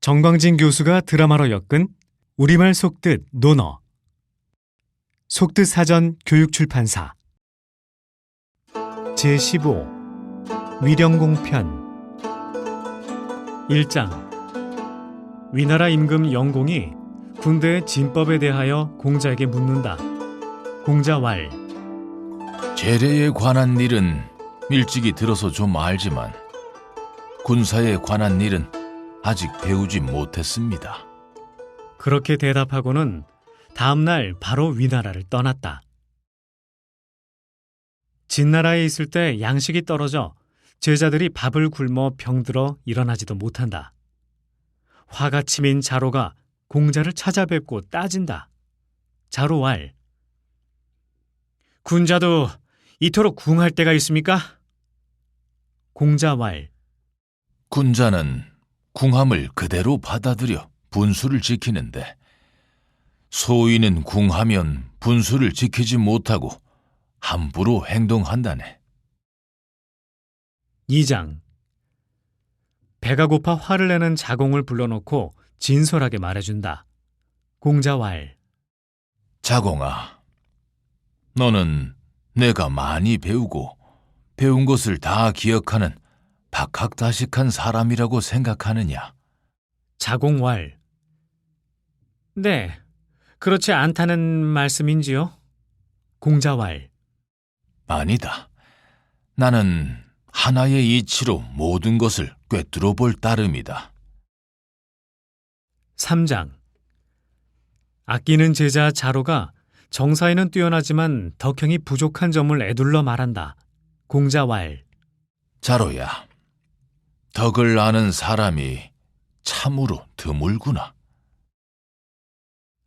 정광진 교수가 드라마로 엮은 우리말 속뜻 논어 속뜻 사전 교육출판사 제15 위령공편 1장 위나라 임금 영공이 군대의 진법에 대하여 공자에게 묻는다. 공자왈 제례에 관한 일은 일찍이 들어서 좀 알지만 군사에 관한 일은 아직 배우지 못했습니다. 그렇게 대답하고는 다음날 바로 위나라를 떠났다. 진나라에 있을 때 양식이 떨어져 제자들이 밥을 굶어 병들어 일어나지도 못한다. 화가 치민 자로가 공자를 찾아뵙고 따진다. 자로왈 군자도 이토록 궁할 때가 있습니까? 공자왈 군자는 궁함을 그대로 받아들여 분수를 지키는데 소인은 궁하면 분수를 지키지 못하고 함부로 행동한다네. 2장 배가 고파 화를 내는 자공을 불러놓고 진솔하게 말해준다. 공자왈 자공아, 너는 내가 많이 배우고 배운 것을 다 기억하는 박학다식한 사람이라고 생각하느냐? 자공왈 네, 그렇지 않다는 말씀인지요? 공자왈 아니다. 나는 하나의 이치로 모든 것을 꿰뚫어 볼 따름이다. 3장 아끼는 제자 자로가 정사에는 뛰어나지만 덕형이 부족한 점을 에둘러 말한다. 공자왈 자로야, 덕을 아는 사람이 참으로 드물구나.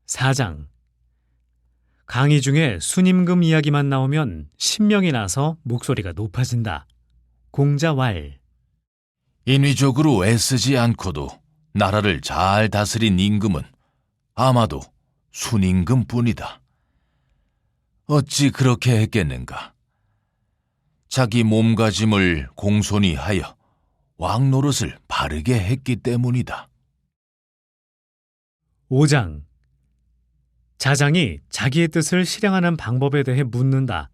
4장 강의 중에 순임금 이야기만 나오면 신명이 나서 목소리가 높아진다. 공자왈 인위적으로 애쓰지 않고도 나라를 잘 다스린 임금은 아마도 순임금뿐이다. 어찌 그렇게 했겠는가? 자기 몸가짐을 공손히 하여 왕 노릇을 바르게 했기 때문이다. 5장 자장이 자기의 뜻을 실행하는 방법에 대해 묻는다.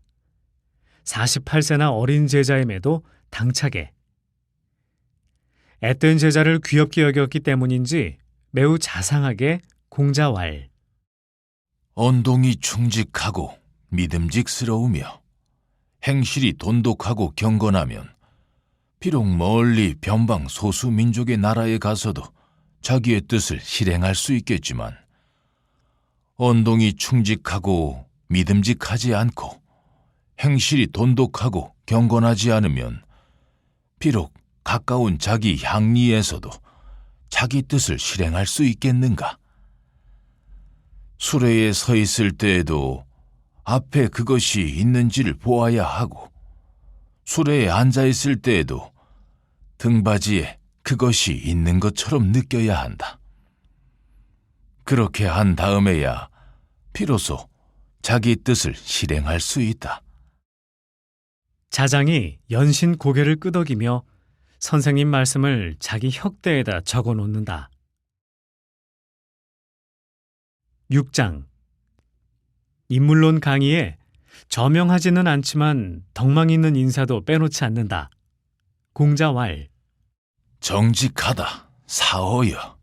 48세나 어린 제자임에도 당차게 앳된 제자를 귀엽게 여겼기 때문인지 매우 자상하게 공자왈 언동이 충직하고 믿음직스러우며 행실이 돈독하고 경건하면 비록 멀리 변방 소수민족의 나라에 가서도 자기의 뜻을 실행할 수 있겠지만 언동이 충직하고 믿음직하지 않고 행실이 돈독하고 경건하지 않으면 비록 가까운 자기 향리에서도 자기 뜻을 실행할 수 있겠는가? 수레에 서 있을 때에도 앞에 그것이 있는지를 보아야 하고 수레에 앉아 있을 때에도 등받이에 그것이 있는 것처럼 느껴야 한다. 그렇게 한 다음에야 비로소 자기 뜻을 실행할 수 있다. 자장이 연신 고개를 끄덕이며 선생님 말씀을 자기 혁대에다 적어 놓는다. 6장 인물론 강의에 저명하지는 않지만 덕망 있는 인사도 빼놓지 않는다. 공자왈 정직하다, 사어여.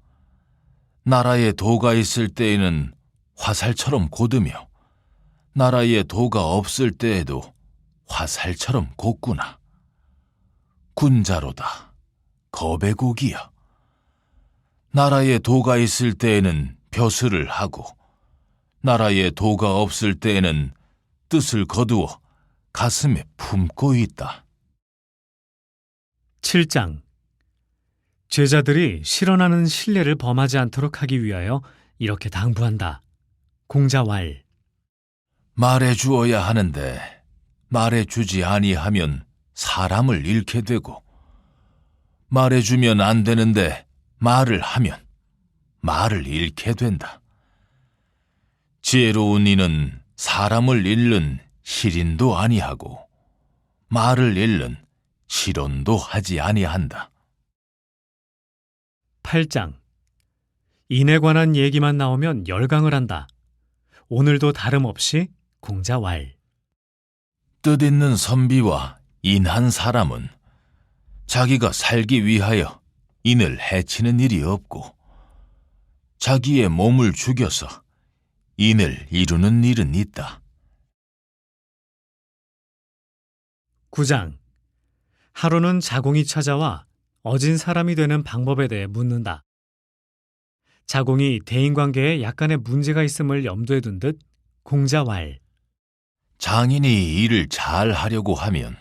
나라에 도가 있을 때에는 화살처럼 곧으며 나라에 도가 없을 때에도 화살처럼 곧구나. 군자로다, 거배곡이여. 나라에 도가 있을 때에는 벼슬을 하고 나라에 도가 없을 때에는 뜻을 거두어 가슴에 품고 있다. 7장 제자들이 실현하는 신뢰를 범하지 않도록 하기 위하여 이렇게 당부한다. 공자왈 말해주어야 하는데 말해주지 아니하면 사람을 잃게 되고 말해주면 안 되는데 말을 하면 말을 잃게 된다. 지혜로운 이는 사람을 잃는 시린도 아니하고 말을 잃는 실언도 하지 아니한다. 8장 인에 관한 얘기만 나오면 열강을 한다. 오늘도 다름없이 공자왈. 뜻있는 선비와 인한 사람은 자기가 살기 위하여 인을 해치는 일이 없고 자기의 몸을 죽여서 인을 이루는 일은 있다. 9장. 하루는 자공이 찾아와 어진 사람이 되는 방법에 대해 묻는다. 자공이 대인관계에 약간의 문제가 있음을 염두에 둔 듯 공자왈. 장인이 일을 잘 하려고 하면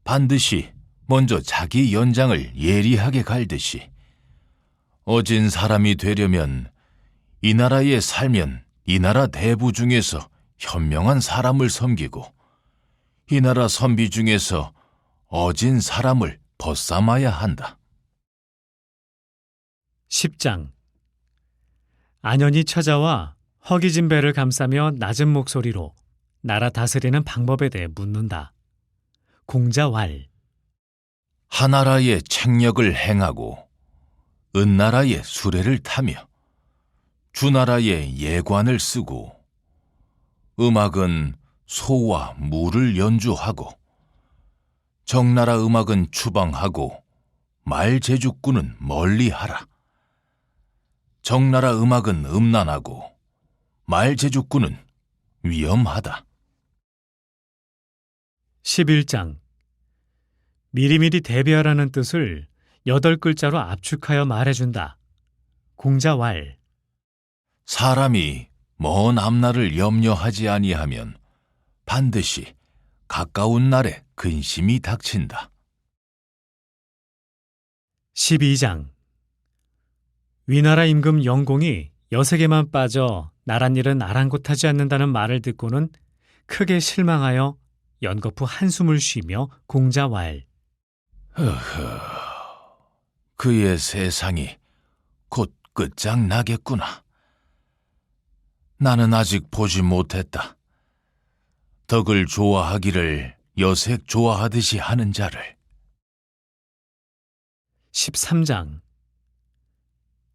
반드시 먼저 자기 연장을 예리하게 갈듯이 어진 사람이 되려면 이 나라에 살면 이 나라 대부 중에서 현명한 사람을 섬기고 이 나라 선비 중에서 어진 사람을 벗삼아야 한다. 10장. 안연이 찾아와 허기진 배를 감싸며 낮은 목소리로 나라 다스리는 방법에 대해 묻는다. 공자왈. 하나라의 책력을 행하고 은나라의 수레를 타며 주나라의 예관을 쓰고 음악은 소와 무를 연주하고 정나라 음악은 추방하고 말제주꾼은 멀리하라. 정나라 음악은 음란하고 말제주꾼은 위험하다. 11장. 미리미리 대비하라는 뜻을 8글자로 압축하여 말해준다. 공자왈. 사람이 먼 앞날을 염려하지 아니하면 반드시 가까운 날에 근심이 닥친다. 12장. 위나라 임금 영공이 여색에만 빠져 나랏일은 아랑곳하지 않는다는 말을 듣고는 크게 실망하여 연거푸 한숨을 쉬며 공자왈. 그의 세상이 곧 끝장나겠구나. 나는 아직 보지 못했다. 덕을 좋아하기를 여색 좋아하듯이 하는 자를. 13장.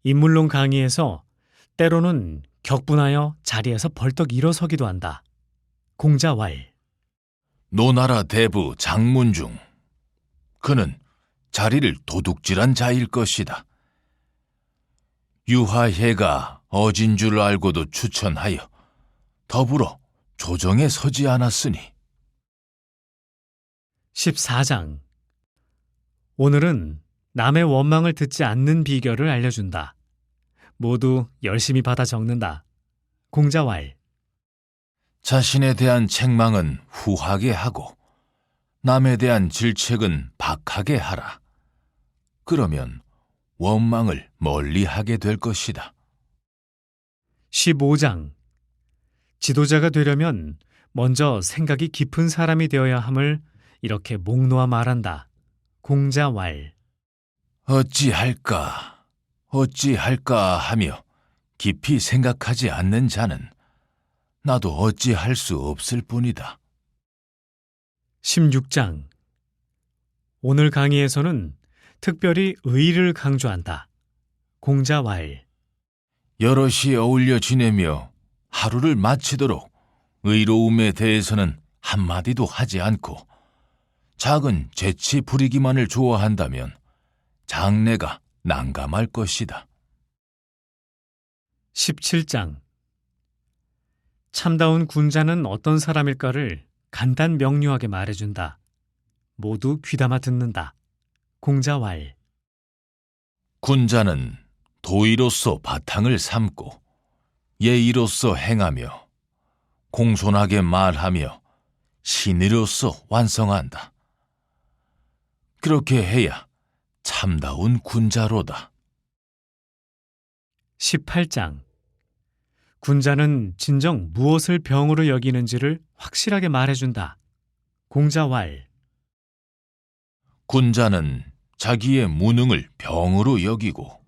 인물론 강의에서 때로는 격분하여 자리에서 벌떡 일어서기도 한다. 공자왈. 노나라 대부 장문중. 그는 자리를 도둑질한 자일 것이다. 유하해가 어진 줄 알고도 추천하여 더불어 조정에 서지 않았으니. 14장. 오늘은 남의 원망을 듣지 않는 비결을 알려준다. 모두 열심히 받아 적는다. 공자왈. 자신에 대한 책망은 후하게 하고 남에 대한 질책은 박하게 하라. 그러면 원망을 멀리하게 될 것이다. 15장. 지도자가 되려면 먼저 생각이 깊은 사람이 되어야 함을 이렇게 목 놓아 말한다. 공자왈. 어찌할까 하며 깊이 생각하지 않는 자는 나도 어찌할 수 없을 뿐이다. 16장. 오늘 강의에서는 특별히 의를 강조한다. 공자왈. 여럿이 어울려 지내며 하루를 마치도록 의로움에 대해서는 한마디도 하지 않고 작은 재치 부리기만을 좋아한다면 장래가 난감할 것이다. 17장. 참다운 군자는 어떤 사람일까를 간단 명료하게 말해준다. 모두 귀담아 듣는다. 공자왈. 군자는 도의로서 바탕을 삼고 예의로서 행하며 공손하게 말하며 신의로서 완성한다. 그렇게 해야 참다운 군자로다. 18장. 군자는 진정 무엇을 병으로 여기는지를 확실하게 말해준다. 공자왈. 군자는 자기의 무능을 병으로 여기고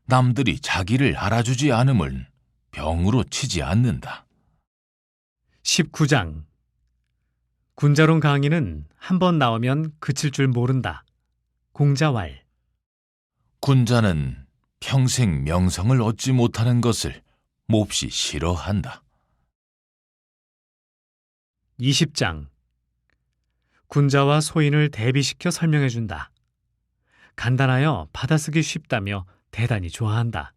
남들이 자기를 알아주지 않음을 병으로 치지 않는다. 19장. 군자론 강의는 한 번 나오면 그칠 줄 모른다. 공자왈. 군자는 평생 명성을 얻지 못하는 것을 몹시 싫어한다. 20장. 군자와 소인을 대비시켜 설명해 준다. 간단하여 받아쓰기 쉽다며 대단히 좋아한다.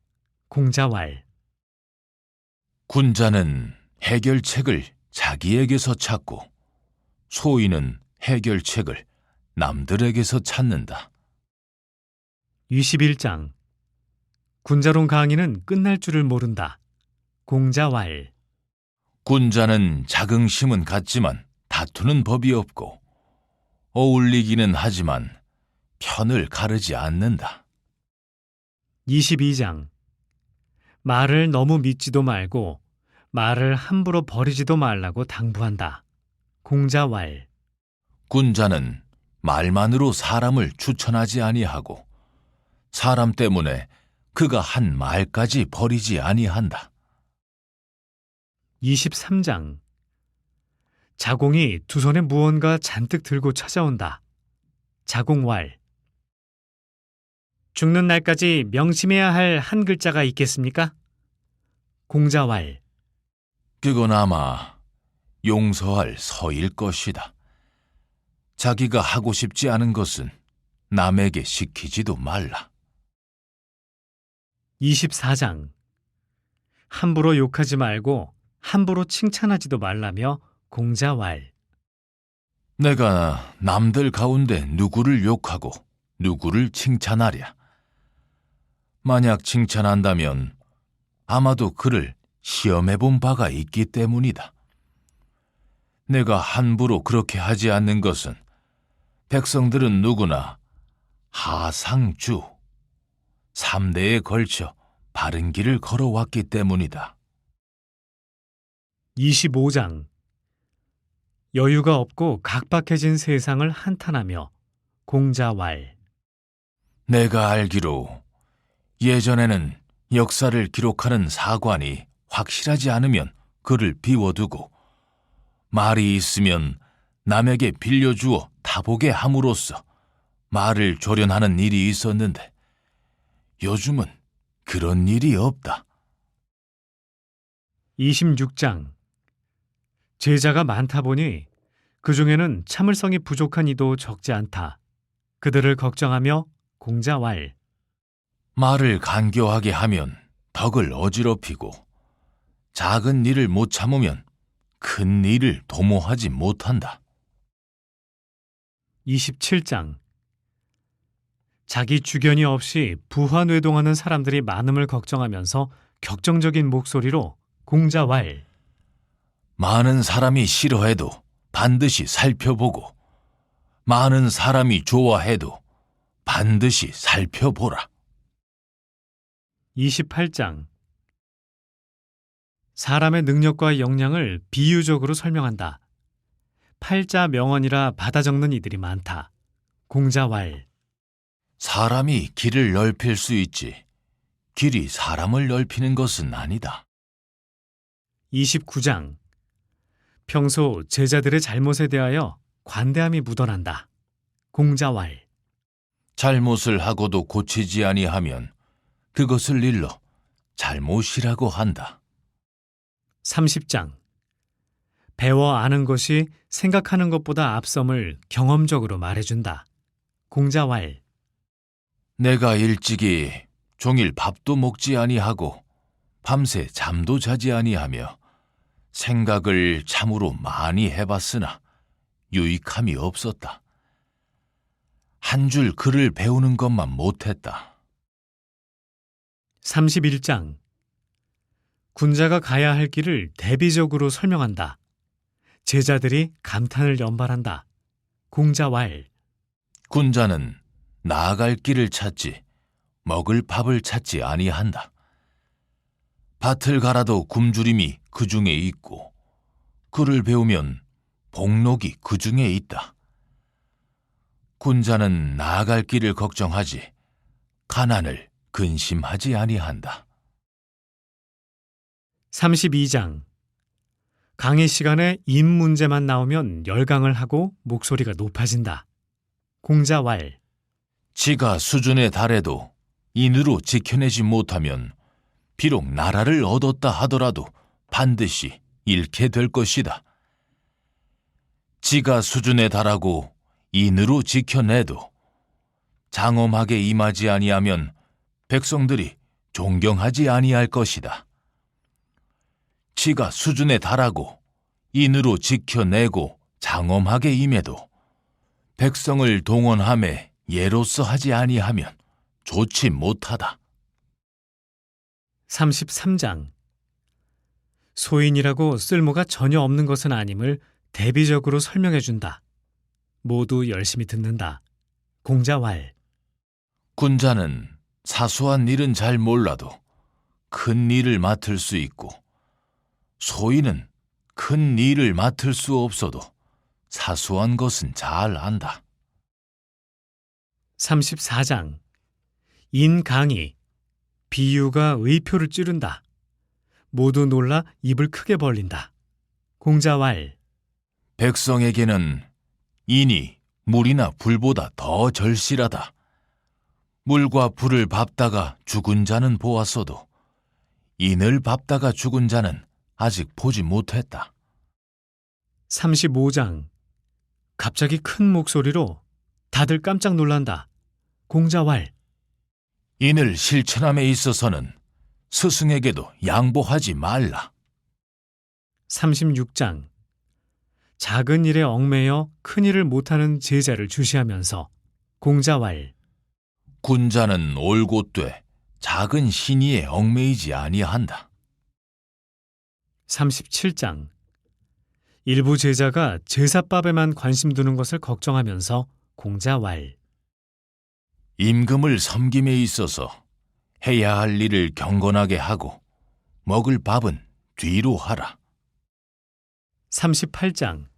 공자왈. 군자는 해결책을 자기에게서 찾고 소인은 해결책을 남들에게서 찾는다. 21장. 군자론 강의는 끝날 줄을 모른다. 공자왈. 군자는 자긍심은 같지만 다투는 법이 없고 어울리기는 하지만 편을 가르지 않는다. 22장. 말을 너무 믿지도 말고 말을 함부로 버리지도 말라고 당부한다. 공자왈. 군자는 말만으로 사람을 추천하지 아니하고 사람 때문에 그가 한 말까지 버리지 아니한다. 23장. 자공이 두 손에 무언가 잔뜩 들고 찾아온다. 자공왈. 죽는 날까지 명심해야 할 한 글자가 있겠습니까? 공자왈. 그건 아마 용서할 서일 것이다. 자기가 하고 싶지 않은 것은 남에게 시키지도 말라. 24장. 함부로 욕하지 말고 함부로 칭찬하지도 말라며 공자왈. 내가 남들 가운데 누구를 욕하고 누구를 칭찬하랴. 만약 칭찬한다면 아마도 그를 시험해 본 바가 있기 때문이다. 내가 함부로 그렇게 하지 않는 것은 백성들은 누구나 하상주, 3대에 걸쳐 바른 길을 걸어왔기 때문이다. 25장. 여유가 없고 각박해진 세상을 한탄하며 공자왈. 내가 알기로 예전에는 역사를 기록하는 사관이 확실하지 않으면 그를 비워두고 말이 있으면 남에게 빌려주어 타보게 함으로써 말을 조련하는 일이 있었는데 요즘은 그런 일이 없다. 26장. 제자가 많다 보니 그 중에는 참을성이 부족한 이도 적지 않다. 그들을 걱정하며 공자왈. 말을 간교하게 하면 덕을 어지럽히고 작은 일을 못 참으면 큰 일을 도모하지 못한다. 27장. 자기 주견이 없이 부화뇌동하는 사람들이 많음을 걱정하면서 격정적인 목소리로 공자왈. 많은 사람이 싫어해도 반드시 살펴보고 많은 사람이 좋아해도 반드시 살펴보라. 28장. 사람의 능력과 역량을 비유적으로 설명한다. 팔자 명언이라 받아 적는 이들이 많다. 공자왈. 사람이 길을 넓힐 수 있지 길이 사람을 넓히는 것은 아니다. 29장. 평소 제자들의 잘못에 대하여 관대함이 묻어난다. 공자왈. 잘못을 하고도 고치지 아니하면 그것을 일러 잘못이라고 한다. 30장. 배워 아는 것이 생각하는 것보다 앞섬을 경험적으로 말해준다. 공자왈. 내가 일찍이 종일 밥도 먹지 아니하고 밤새 잠도 자지 아니하며 생각을 참으로 많이 해봤으나 유익함이 없었다. 한 줄 글을 배우는 것만 못했다. 31장. 군자가 가야 할 길을 대비적으로 설명한다. 제자들이 감탄을 연발한다. 공자왈. 군자는 나아갈 길을 찾지 먹을 밥을 찾지 아니한다. 밭을 갈아도 굶주림이 그 중에 있고 글을 배우면 복록이 그 중에 있다. 군자는 나아갈 길을 걱정하지 가난을 근심하지 아니한다. 32장. 강의 시간에 임 문제만 나오면 열강을 하고 목소리가 높아진다. 공자왈. 지가 수준에 달해도 인으로 지켜내지 못하면 비록 나라를 얻었다 하더라도 반드시 잃게 될 것이다. 지가 수준에 달하고 인으로 지켜내도 장엄하게 임하지 아니하면 백성들이 존경하지 아니할 것이다. 지가 수준에 달하고 인으로 지켜내고 장엄하게 임해도 백성을 동원함에 예로서 하지 아니하면 좋지 못하다. 33장. 소인이라고 쓸모가 전혀 없는 것은 아님을 대비적으로 설명해 준다. 모두 열심히 듣는다. 공자왈. 군자는 사소한 일은 잘 몰라도 큰 일을 맡을 수 있고, 소인은 큰 일을 맡을 수 없어도 사소한 것은 잘 안다. 34장. 인강이. 비유가 의표를 찌른다. 모두 놀라 입을 크게 벌린다. 공자왈. 백성에게는 인이 물이나 불보다 더 절실하다. 물과 불을 밟다가 죽은 자는 보았어도 인을 밟다가 죽은 자는 아직 보지 못했다. 35장. 갑자기 큰 목소리로 다들 깜짝 놀란다. 공자왈. 인을 실천함에 있어서는 스승에게도 양보하지 말라. 36장. 작은 일에 얽매여 큰 일을 못하는 제자를 주시하면서 공자왈. 군자는 올곧되 작은 신의에 얽매이지 아니한다. 37장. 일부 제자가 제사밥에만 관심 두는 것을 걱정하면서 공자왈. 임금을 섬김에 있어서 해야 할 일을 경건하게 하고 먹을 밥은 뒤로 하라. 38장.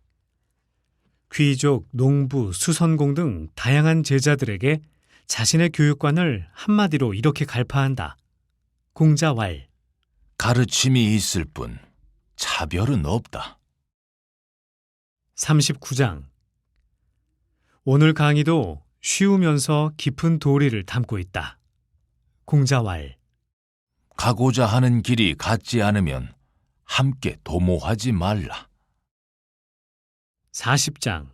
귀족, 농부, 수선공 등 다양한 제자들에게 자신의 교육관을 한마디로 이렇게 갈파한다. 공자왈. 가르침이 있을 뿐 차별은 없다. 39장. 오늘 강의도 쉬우면서 깊은 도리를 담고 있다. 공자왈. 가고자 하는 길이 같지 않으면 함께 도모하지 말라. 40장.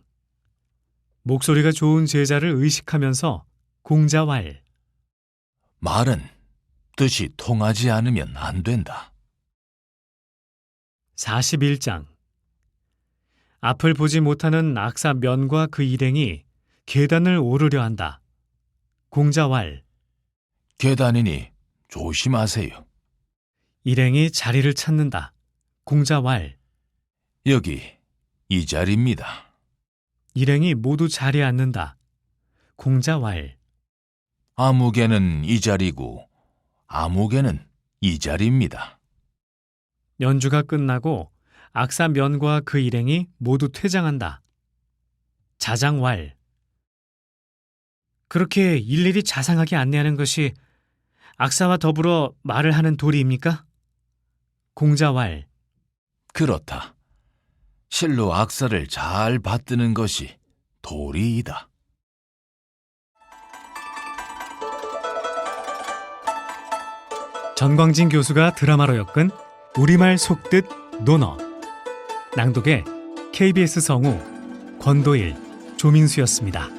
목소리가 좋은 제자를 의식하면서 공자왈. 말은 뜻이 통하지 않으면 안 된다. 41장. 앞을 보지 못하는 악사 면과 그 일행이 계단을 오르려 한다. 공자왈. 계단이니 조심하세요. 일행이 자리를 찾는다. 공자왈. 여기 이 자리입니다. 일행이 모두 자리에 앉는다. 공자왈. 아무개는 이 자리고 아무개는 이 자리입니다. 연주가 끝나고 악사 면과 그 일행이 모두 퇴장한다. 자장왈. 그렇게 일일이 자상하게 안내하는 것이 악사와 더불어 말을 하는 도리입니까? 공자왈. 그렇다. 실로 악사를 잘 받드는 것이 도리이다. 전광진 교수가 드라마로 엮은 우리말 속뜻 논어. 낭독의 KBS 성우, 권도일, 조민수였습니다.